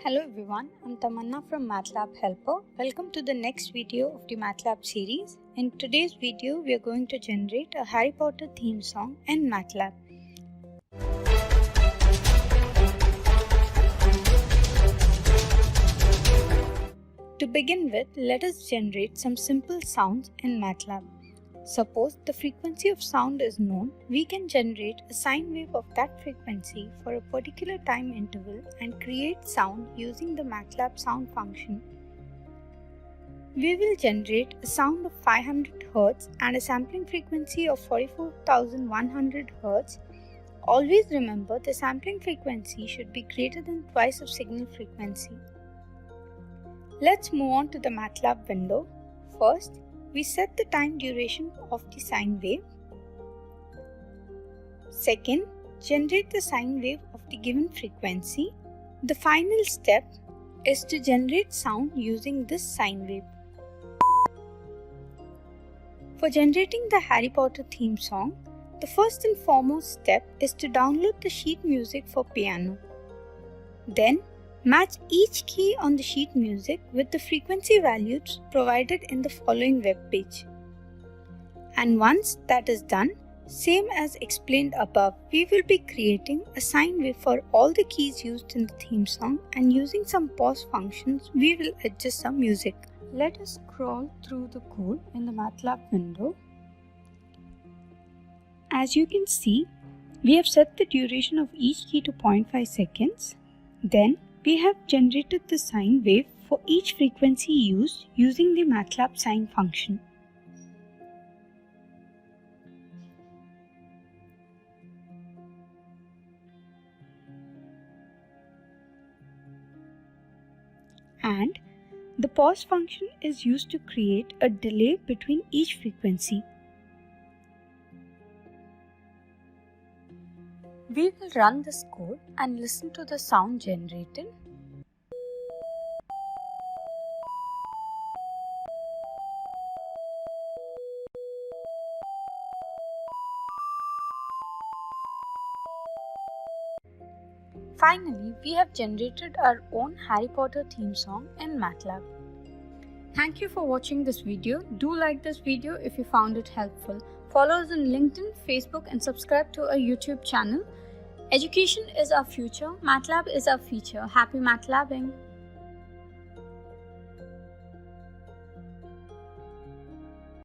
Hello everyone, I'm Tamanna from Matlab Helper. Welcome to the next video of the Matlab series. In today's video, we are going to generate a Harry Potter theme song in Matlab. To begin with, let us generate some simple sounds in Matlab. Suppose the frequency of sound is known, we can generate a sine wave of that frequency for a particular time interval and create sound using the Matlab sound function. We will generate a sound of 500 Hz and a sampling frequency of 44,100 Hz. Always remember the sampling frequency should be greater than twice of signal frequency. Let's move on to the Matlab window. First, we set the time duration of the sine wave. Second, generate the sine wave of the given frequency. The final step is to generate sound using this sine wave. For generating the Harry Potter theme song, the first and foremost step is to download the sheet music for piano. Then, match each key on the sheet music with the frequency values provided in the following web page. And once that is done, same as explained above, we will be creating a sine wave for all the keys used in the theme song, and using some pause functions, we will adjust some music. Let us scroll through the code in the Matlab window. As you can see, we have set the duration of each key to 0.5 seconds. Then, we have generated the sine wave for each frequency used using the Matlab sine function. And the pause function is used to create a delay between each frequency. We will run this code and listen to the sound generated. Finally, we have generated our own Harry Potter theme song in Matlab. Thank you for watching this video. Do like this video if you found it helpful. Follow us on LinkedIn, Facebook, and subscribe to our YouTube channel. Education is our future. Matlab is our future. Happy Matlabing!